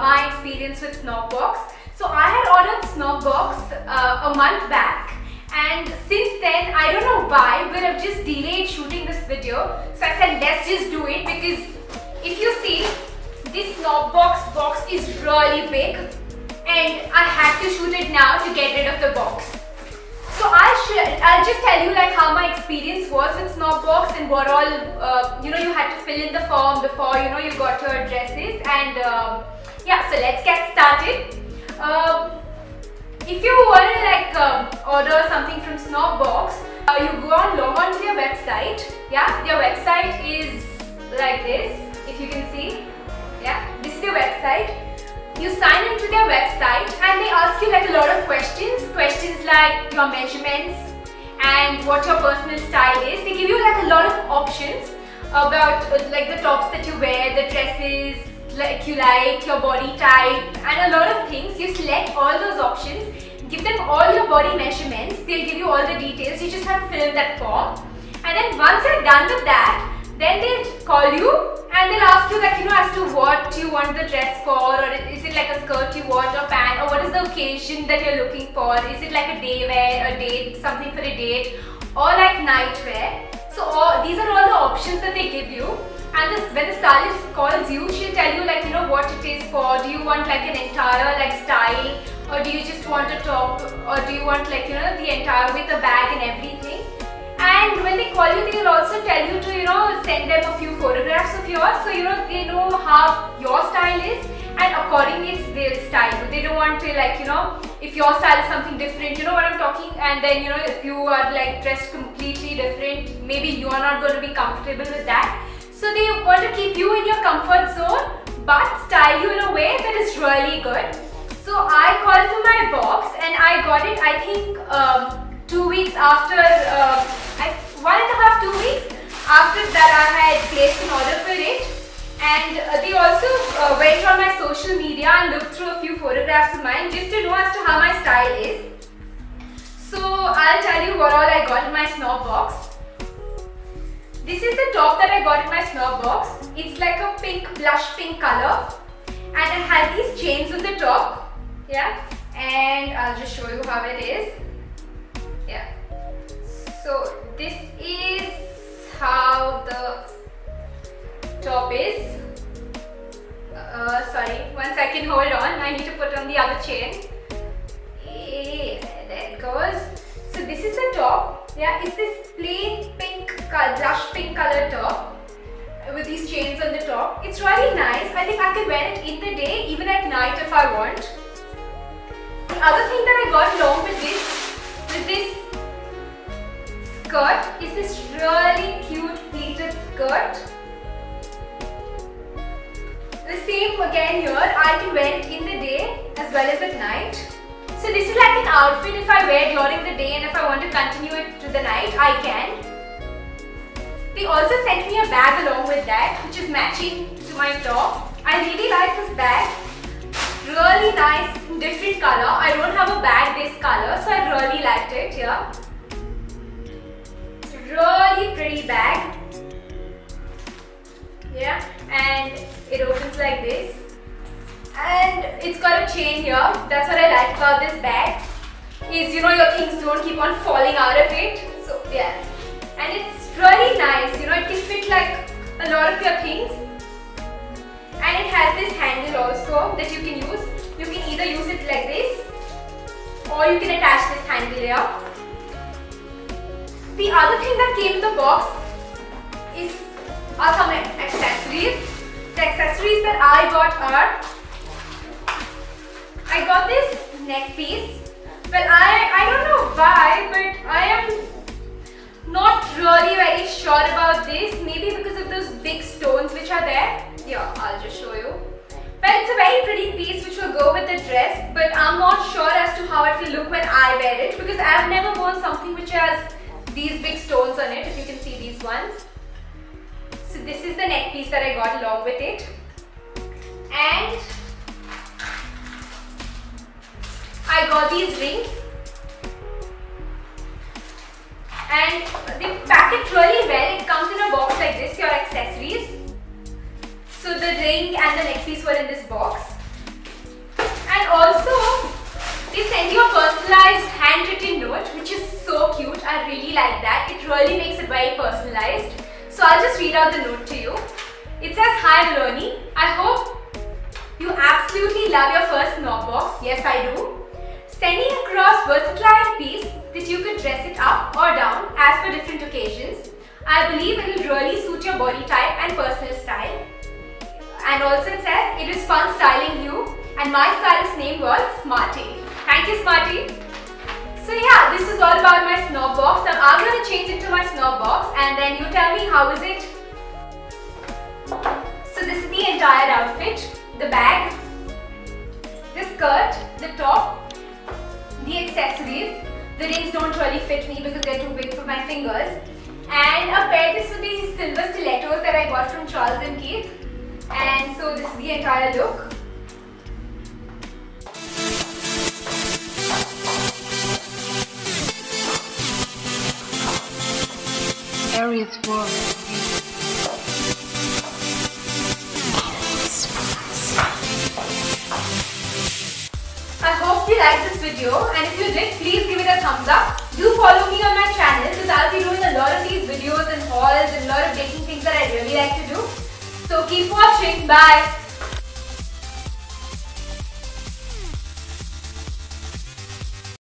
my experience with Snobbox. So I had ordered Snobbox a month back, and since then I don't know why, but I've just delayed shooting this video. So I said let's just do it, because if you see, this Snobbox box is really big and I had to shoot it now to get rid of the box. So I'll just tell you like how my experience was with Snobbox and what all you had to fill in the form before you got your addresses, and yeah, so let's get started. If you want to order something from Snobbox, you log on to their website. Yeah, their website is like this, if you can see. Yeah, this is their website. You sign into their website and they ask you like a lot of questions like your measurements and what your personal style is. They give you like a lot of options about like the tops that you wear, the dresses like you like, your body type, and a lot of things. You select all those options, give them all your body measurements, they'll give you all the details. You just have to fill in that form, and then once you're done with that, then they'll call you and they'll ask you like as to what you want the dress for, or is it like a skirt you want or pant, or what is the occasion that you're looking for. Is it like a day wear, a date, something for a date, or like night wear. So these are all the options that they give you, and when the stylist calls you, she'll tell you like what it is for. Do you want like an entire like style, or do you just want a top, or do you want like the entire with a bag and everything. And when they call you, they will also tell you to send them a few photographs of yours, so they know how your style is, and accordingly they'll style you. They don't want to like if your style is something different, you know what I'm talking, and then if you are like dressed completely different, maybe you are not going to be comfortable with that. So they want to keep you in your comfort zone but style you in a way that is really good. So I called for my box and I got it, I think 2 weeks after, 1.5 to 2 weeks after that I had placed an order for it. And they also went on my social media and looked through a few photographs of mine just to know as to how my style is. So I'll tell you what all I got in my Snobbox. This is the top that I got in my Snobbox. It's like a pink, blush pink color, and it has these chains on the top. Yeah, and I'll just show you how it is. Yeah, so this is how the top is. Sorry, 1 second, hold on, I need to put on the other chain. Yeah, there it goes. So this is the top. Yeah, it's this plain pink, blush pink color top with these chains on the top. It's really nice. I think I could wear it in the day, even at night if I want. The other thing that I got along with this skirt is this really cute pleated skirt. The same again here, I can wear it in the day as well as at night. So this is like an outfit if I wear during the day, and if I want to continue it to the night, I can. They also sent me a bag along with that, which is matching to my top. I really like this bag. Really nice, different color. I don't have a bag this color, so I really liked it here. Really pretty bag. Yeah, and it opens like this. And it's got a chain here. That's what I like about this bag. Is your things don't keep on falling out of it. So yeah, and it's really nice. It can fit like a lot of your things. And it has this handle also that you can use. You can either use it like this, or you can attach this handle here. The other thing that came in the box are some accessories. The accessories that I got are, I got this neck piece. Well, I don't know why, but I am not really very sure about this. Maybe because of those big stones which are there. Yeah, I'll just show you. Well, it's a very pretty piece which will go with the dress, but I'm not sure as to how it will look when I wear it, because I've never worn something which has these big stones on it, if you can see these ones. So this is the neck piece that I got along with it. And I got these rings. And they pack it really well. It comes in a box like this, your accessories. So the ring and the neck piece were in this box. And also, they send you a personalized handwritten note, which is so cute. I really like that. It really makes it very personalized. So I'll just read out the note to you. It says, "Hi Melanie, I hope you absolutely love your first knob box." Yes, I do. Sending across versatile piece that you could dress it up or down as per different occasions. I believe it will really suit your body type and personal style. And also it says, "It was fun styling you and my stylist name was Smarty." Thank you, Smarty. So yeah, this is all about my snob box. Now I'm going to change it to my snob box and then you tell me how is it. So this is the entire outfit. The bag, the skirt, the top, the accessories. The rings don't really fit me because they're too big for my fingers. And I paired this with these silver stilettos that I got from Charles & Keith. And so this is the entire look. Areas for I hope you liked this video, and if you did, please give it a thumbs up. Do follow me on my channel because I'll be doing a lot of these videos and hauls and a lot of baking things that I really like to do. So keep watching. Bye.